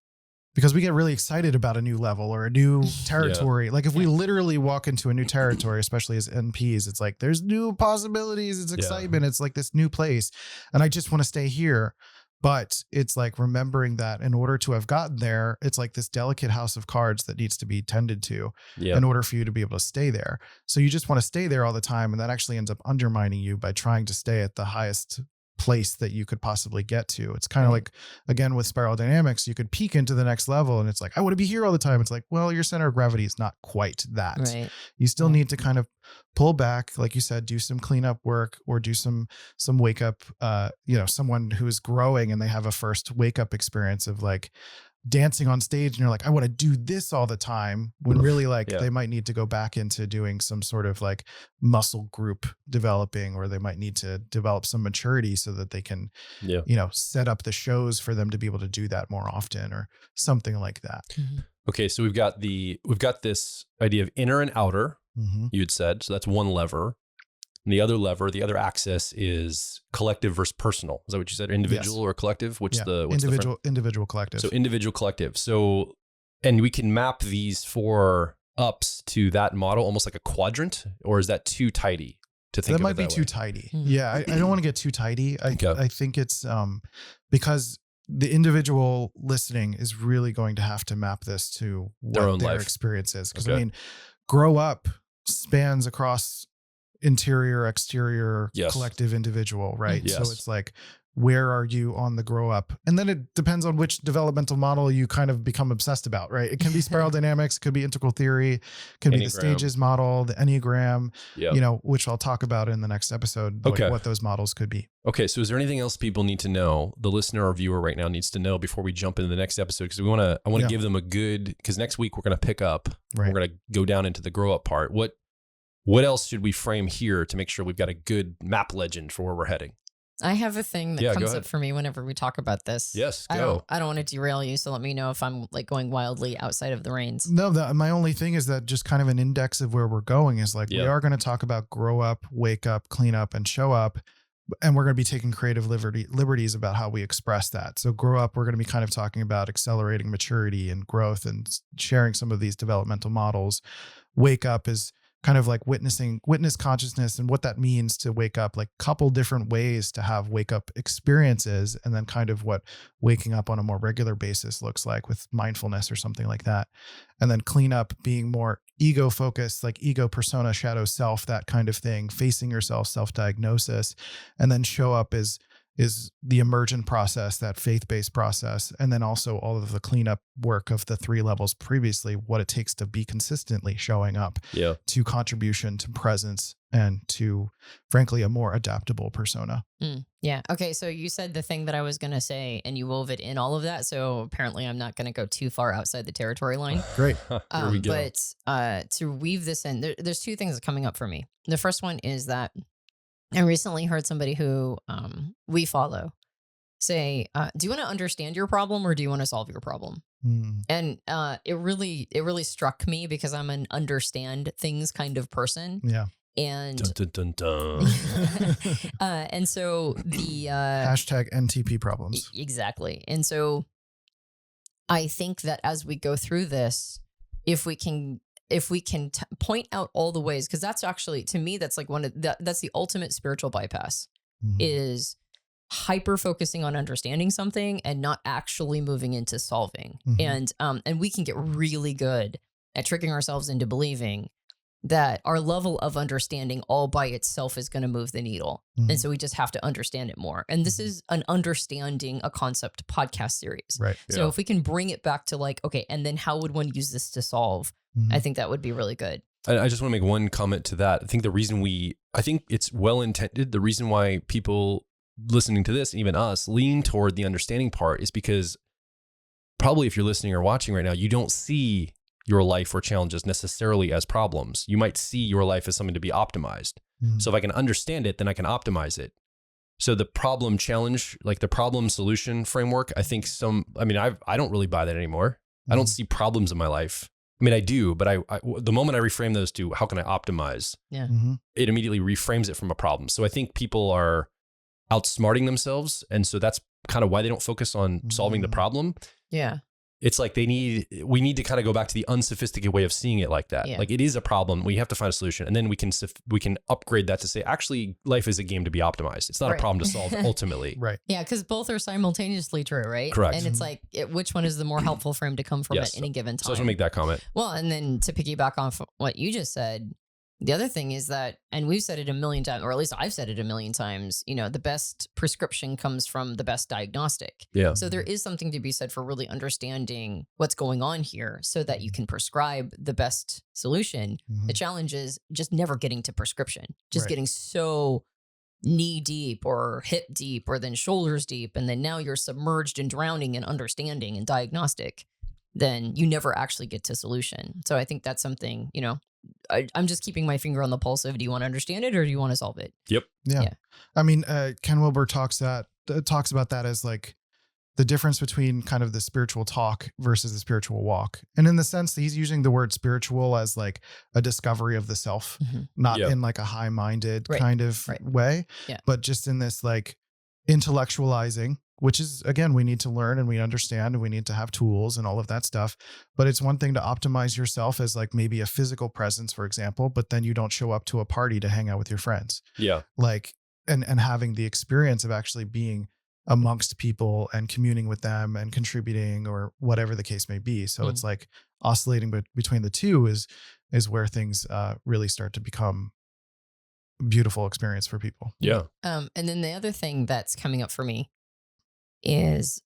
Speaker 2: because we get really excited about a new level or a new territory. Like if we literally walk into a new territory, especially as NPs, it's like, there's new possibilities. It's excitement. It's like this new place. And I just want to stay here. But it's like remembering that in order to have gotten there, it's like this delicate house of cards that needs to be tended to in order for you to be able to stay there. So you just want to stay there all the time. And that actually ends up undermining you by trying to stay at the highest place that you could possibly get to. It's kind of like, again, with spiral dynamics, you could peak into the next level and it's like, I want to be here all the time. It's like, well, your center of gravity is not quite that.
Speaker 1: Right.
Speaker 2: You still need to kind of pull back, like you said, do some cleanup work or do some wake up, someone who is growing and they have a first wake up experience of like dancing on stage and you're like, I want to do this all the time, when really like they might need to go back into doing some sort of like muscle group developing, or they might need to develop some maturity so that they can, set up the shows for them to be able to do that more often or something like that.
Speaker 3: Okay. So we've got this idea of inner and outer, you'd said. So that's one lever. And the other lever, the other axis is collective versus personal. Is that what you said? Individual or collective? What's
Speaker 2: individual collective.
Speaker 3: So individual collective. So, and we can map these 4 ups to that model, almost like a quadrant, or is that too tidy to think of it that way?
Speaker 2: That might be too tidy. Yeah. I don't want to get too tidy. I think it's because the individual listening is really going to have to map this to what their experience is. Because I mean, grow up spans across interior, exterior, collective, individual, right? So it's like, where are you on the grow up? And then it depends on which developmental model you kind of become obsessed about, right? It can be spiral dynamics, it could be integral theory, it could be the stages model, the Enneagram, which I'll talk about in the next episode, like what those models could be.
Speaker 3: Okay. So is there anything else people need to know, the listener or viewer right now needs to know before we jump into the next episode? Because I want to give them because next week we're going to pick up, we're going to go down into the grow up part. What else should we frame here to make sure we've got a good map legend for where we're heading?
Speaker 1: I have a thing that comes up for me whenever we talk about this.
Speaker 3: Yes,
Speaker 1: go. I don't want to derail you, so let me know if I'm like going wildly outside of the reins.
Speaker 2: No, my only thing is that just kind of an index of where we're going is like, we are going to talk about grow up, wake up, clean up, and show up. And we're going to be taking creative liberties about how we express that. So grow up, we're going to be kind of talking about accelerating maturity and growth and sharing some of these developmental models. Wake up is kind of like witness consciousness and what that means to wake up, like couple different ways to have wake up experiences, and then kind of what waking up on a more regular basis looks like with mindfulness or something like that. And then clean up being more ego focused, like ego, persona, shadow, self, that kind of thing, facing yourself, self-diagnosis. And then show up is the emergent process, that faith-based process. And then also all of the cleanup work of the 3 levels previously, what it takes to be consistently showing up to contribution, to presence, and to, frankly, a more adaptable persona.
Speaker 1: Yeah. Okay. So you said the thing that I was going to say, and you wove it in all of that. So apparently I'm not going to go too far outside the territory line.
Speaker 2: Great.
Speaker 3: Here we go.
Speaker 1: But to weave this in, there's 2 things coming up for me. The first one is that I recently heard somebody who we follow say, do you want to understand your problem or do you want to solve your problem? And it really struck me because I'm an understand things kind of person.
Speaker 2: Yeah.
Speaker 1: And
Speaker 3: dun, dun, dun, dun.
Speaker 1: and so the
Speaker 2: hashtag NTP problems.
Speaker 1: Exactly. And so I think that as we go through this, if we can point out all the ways, because that's actually, to me, that's like that's the ultimate spiritual bypass, is hyper focusing on understanding something and not actually moving into solving. And we can get really good at tricking ourselves into believing that our level of understanding all by itself is going to move the needle. And so we just have to understand it more. And this is an understanding a concept podcast series.
Speaker 2: Right.
Speaker 1: So if we can bring it back to like, okay, and then how would one use this to solve? I think that would be really good.
Speaker 3: I just want to make one comment to that. I think I think it's well intended. The reason why people listening to this, even us, lean toward the understanding part is because probably if you're listening or watching right now, you don't see your life or challenges necessarily as problems. You might see your life as something to be optimized. So if I can understand it, then I can optimize it. So the problem challenge, like the problem solution framework, I think I don't really buy that anymore. I don't see problems in my life. I mean, I do, but I the moment I reframe those to how can I optimize, it immediately reframes it from a problem. So I think people are outsmarting themselves. And so that's kind of why they don't focus on solving the problem.
Speaker 1: Yeah.
Speaker 3: It's like we need to kind of go back to the unsophisticated way of seeing it like that. Yeah. Like it is a problem. We have to find a solution. And then we can upgrade that to say, actually, life is a game to be optimized. It's not a problem to solve ultimately.
Speaker 2: Right.
Speaker 1: Yeah. Because both are simultaneously true, right?
Speaker 3: Correct.
Speaker 1: And it's like, which one is the more helpful for him to come from at any given time?
Speaker 3: So I just want to make that comment.
Speaker 1: Well, and then to piggyback off what you just said, the other thing is that, and we've said it a million times, or at least I've said it a million times, the best prescription comes from the best diagnostic.
Speaker 3: Yeah.
Speaker 1: So there is something to be said for really understanding what's going on here so that you can prescribe the best solution. The challenge is just never getting to prescription, just getting so knee deep or hip deep or then shoulders deep. And then now you're submerged and drowning in understanding and diagnostic. Then you never actually get to solution. So I think that's something, I'm just keeping my finger on the pulse of, do you want to understand it or do you want to solve it?
Speaker 3: Yep.
Speaker 2: Yeah. I mean, Ken Wilber talks about that as like the difference between kind of the spiritual talk versus the spiritual walk. And in the sense that he's using the word spiritual as like a discovery of the self, not in like a high-minded kind of way, but just in this like intellectualizing, which is, again, we need to learn and we understand and we need to have tools and all of that stuff. But it's one thing to optimize yourself as like maybe a physical presence, for example, but then you don't show up to a party to hang out with your friends.
Speaker 3: Yeah.
Speaker 2: Like, and having the experience of actually being amongst people and communing with them and contributing or whatever the case may be. So it's like oscillating between the two is where things really start to become beautiful experience for people.
Speaker 3: Yeah.
Speaker 1: And then the other thing that's coming up for me is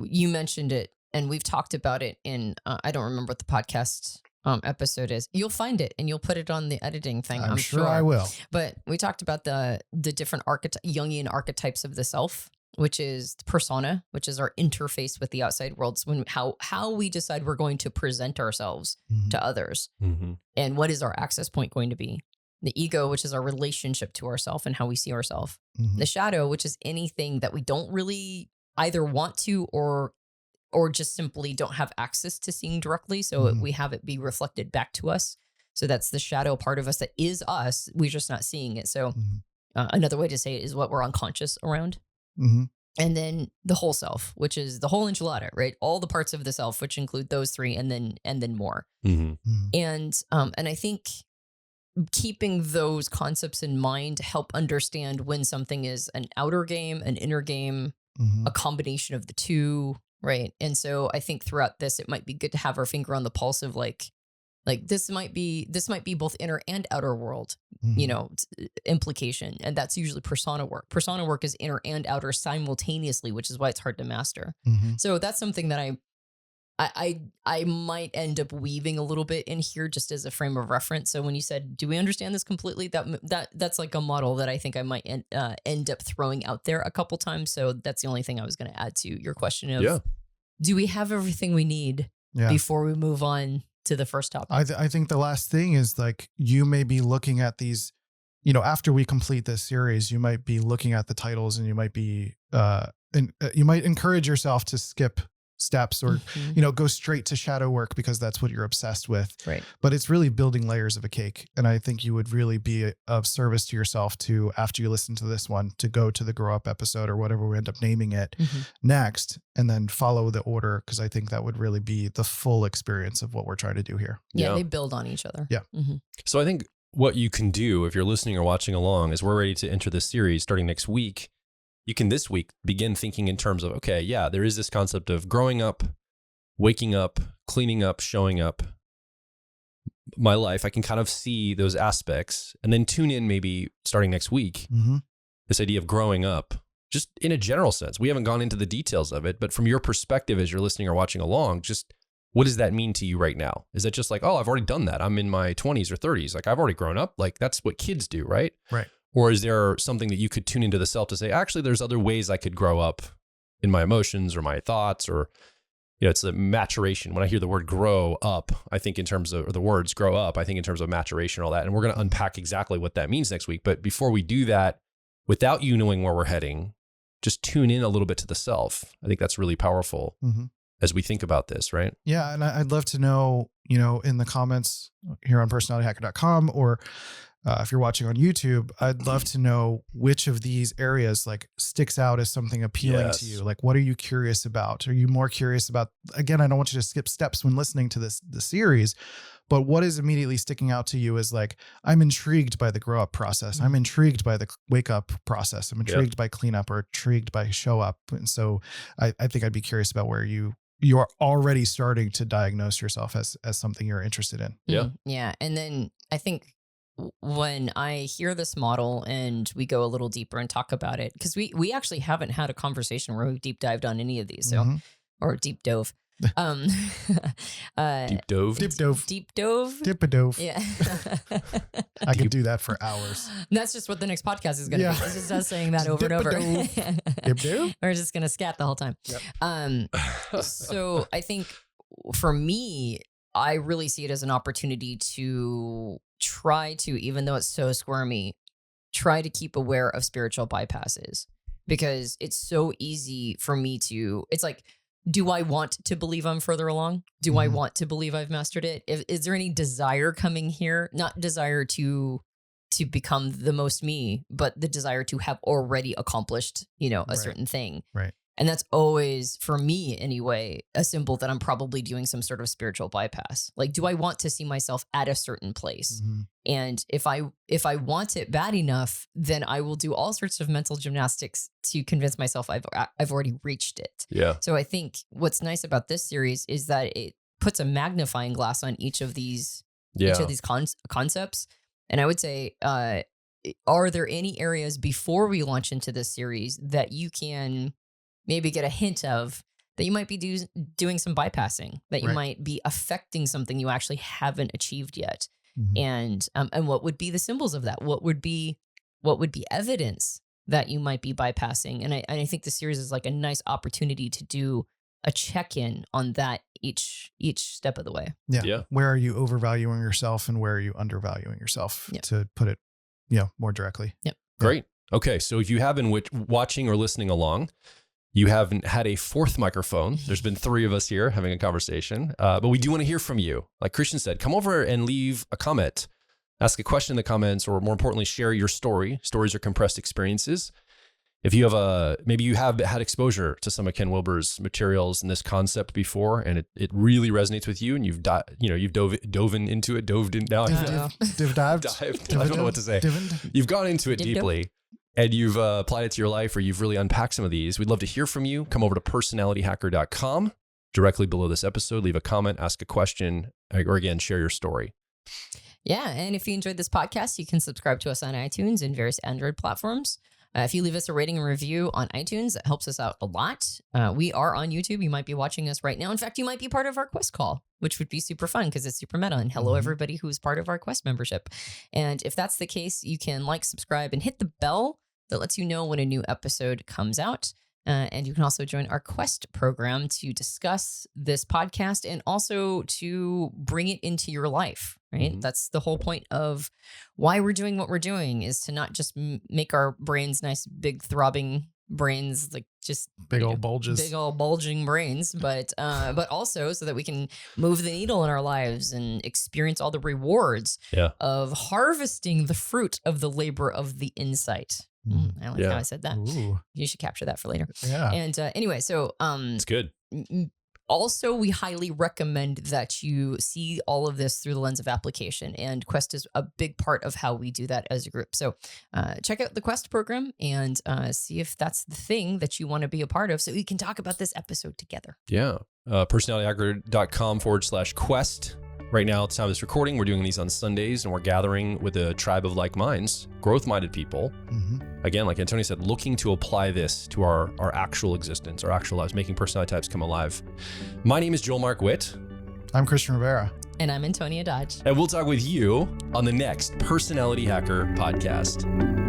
Speaker 1: you mentioned it and we've talked about it in I don't remember what the podcast episode is. You'll find it and you'll put it on the editing thing. I'm sure
Speaker 2: I will.
Speaker 1: But we talked about the different Jungian archetypes of the self, which is the persona, which is our interface with the outside world. When how we decide we're going to present ourselves to others, and what is our access point going to be. The ego, which is our relationship to ourselves and how we see ourselves. The shadow, which is anything that we don't really either want to or just simply don't have access to seeing directly. So we have it be reflected back to us. So that's the shadow part of us that is us. We're just not seeing it. So another way to say it is what we're unconscious around. And then the whole self, which is the whole enchilada, right? All the parts of the self, which include those three and then more. And I think keeping those concepts in mind to help understand when something is an outer game, an inner game, a combination of the two, right? And so I think throughout this, it might be good to have our finger on the pulse of like this might be both inner and outer world, implication. And that's usually persona work. Persona work is inner and outer simultaneously, which is why it's hard to master. So that's something that I might end up weaving a little bit in here just as a frame of reference. So when you said, do we understand this completely? That's like a model that I think I might end up throwing out there a couple times. So that's the only thing I was going to add to your question of, do we have everything we need before we move on to the first topic?
Speaker 2: I think the last thing is like, you may be looking at these, after we complete this series, you might be looking at the titles and you might be, you might encourage yourself to skip steps or, go straight to shadow work because that's what you're obsessed with.
Speaker 1: Right.
Speaker 2: But it's really building layers of a cake. And I think you would really be of service to yourself to, after you listen to this one, to go to the grow up episode or whatever we end up naming it next, and then follow the order. Cause I think that would really be the full experience of what we're trying to do here.
Speaker 1: Yeah. They build on each other.
Speaker 2: Yeah.
Speaker 3: So I think what you can do if you're listening or watching along is we're ready to enter this series starting next week. You can this week begin thinking in terms of, okay, yeah, there is this concept of growing up, waking up, cleaning up, showing up. My life, I can kind of see those aspects and then tune in maybe starting next week, this idea of growing up, just in a general sense. We haven't gone into the details of it, but from your perspective as you're listening or watching along, just what does that mean to you right now? Is that just like, oh, I've already done that. I'm in my 20s or 30s. Like I've already grown up. Like that's what kids do, right?
Speaker 2: Right.
Speaker 3: Or is there something that you could tune into the self to say, actually, there's other ways I could grow up in my emotions or my thoughts, or, it's a maturation. When I hear the word grow up, I think in terms of, or the words grow up, I think in terms of maturation and all that. And we're going to unpack exactly what that means next week. But before we do that, without you knowing where we're heading, just tune in a little bit to the self. I think that's really powerful as we think about this, right?
Speaker 2: Yeah. And I'd love to know, in the comments here on personalityhacker.com, or if you're watching on YouTube, I'd love to know which of these areas like sticks out as something appealing to you. Like, what are you curious about? Are you more curious about, again, I don't want you to skip steps when listening to the series, but what is immediately sticking out to you is like, I'm intrigued by the grow up process. I'm intrigued by the wake up process. I'm intrigued by cleanup, or intrigued by show up. And so I think I'd be curious about where you are already starting to diagnose yourself as something you're interested in.
Speaker 3: Yeah.
Speaker 1: Yeah. And then I think when I hear this model and we go a little deeper and talk about it, because we actually haven't had a conversation where we deep dived on any of these, or deep dove.
Speaker 3: Deep dove.
Speaker 1: Yeah.
Speaker 2: I could do that for hours.
Speaker 1: That's just what the next podcast is going to be. It's just us saying that over and over. We're just going to scat the whole time.
Speaker 2: Yep.
Speaker 1: So I think for me, I really see it as an opportunity to try to, even though it's so squirmy, try to keep aware of spiritual bypasses, because it's so easy for me to, it's like, do I want to believe I'm further along? Do I want to believe I've mastered it? Is there any desire coming here? Not desire to become the most me, but the desire to have already accomplished, a certain thing.
Speaker 2: Right.
Speaker 1: And that's always, for me anyway, a symbol that I'm probably doing some sort of spiritual bypass. Like, do I want to see myself at a certain place? And if I want it bad enough, then I will do all sorts of mental gymnastics to convince myself I've already reached it.
Speaker 3: Yeah.
Speaker 1: So I think what's nice about this series is that it puts a magnifying glass on each of these concepts. And I would say, are there any areas before we launch into this series that you can maybe get a hint of that you might be doing some bypassing, that you might be affecting something you actually haven't achieved yet? And what would be the symbols of that? What would be evidence that you might be bypassing? And I think the series is like a nice opportunity to do a check-in on that each step of the way.
Speaker 2: Yeah. Where are you overvaluing yourself and where are you undervaluing yourself, to put it, more directly?
Speaker 1: Yep.
Speaker 3: Great. Okay. So if you have been watching or listening along, you haven't had a fourth microphone. There's been three of us here having a conversation, but we do want to hear from you. Like Christian said, come over and leave a comment, ask a question in the comments, or more importantly, share your story. Stories are compressed experiences. If you have maybe you have had exposure to some of Ken Wilber's materials and this concept before, and it really resonates with you, and you've dove into it. I don't know what to say. You've gone into it deeply. And you've applied it to your life, or you've really unpacked some of these. We'd love to hear from you. Come over to personalityhacker.com. Directly below this episode, leave a comment, ask a question, or again, share your story.
Speaker 1: Yeah. And if you enjoyed this podcast, you can subscribe to us on iTunes and various Android platforms. If you leave us a rating and review on iTunes, that helps us out a lot. We are on YouTube. You might be watching us right now. In fact, you might be part of our Quest call, which would be super fun because it's super meta. And hello, everybody who's part of our Quest membership. And if that's the case, you can subscribe, and hit the bell that lets you know when a new episode comes out. And you can also join our Quest program to discuss this podcast and also to bring it into your life, right? That's the whole point of why we're doing what we're doing, is to not just make our brains nice, big, throbbing brains, like just
Speaker 2: big old bulges,
Speaker 1: big old bulging brains, but also so that we can move the needle in our lives and experience all the rewards of harvesting the fruit of the labor of the insight. I like how I said that. Ooh. You should capture that for later.
Speaker 2: Yeah.
Speaker 1: And anyway, so
Speaker 3: it's good.
Speaker 1: Also, we highly recommend that you see all of this through the lens of application, and Quest is a big part of how we do that as a group. So check out the Quest program and see if that's the thing that you want to be a part of so we can talk about this episode together.
Speaker 3: Yeah. personalityhacker.com/quest. Right now, at the time of this recording, we're doing these on Sundays, and we're gathering with a tribe of like minds, growth-minded people. Again, like Antonia said, looking to apply this to our actual existence, our actual lives, making personality types come alive. My name is Joel Mark Witt.
Speaker 2: I'm Christian Rivera.
Speaker 1: And I'm Antonia Dodge.
Speaker 3: And we'll talk with you on the next Personality Hacker podcast.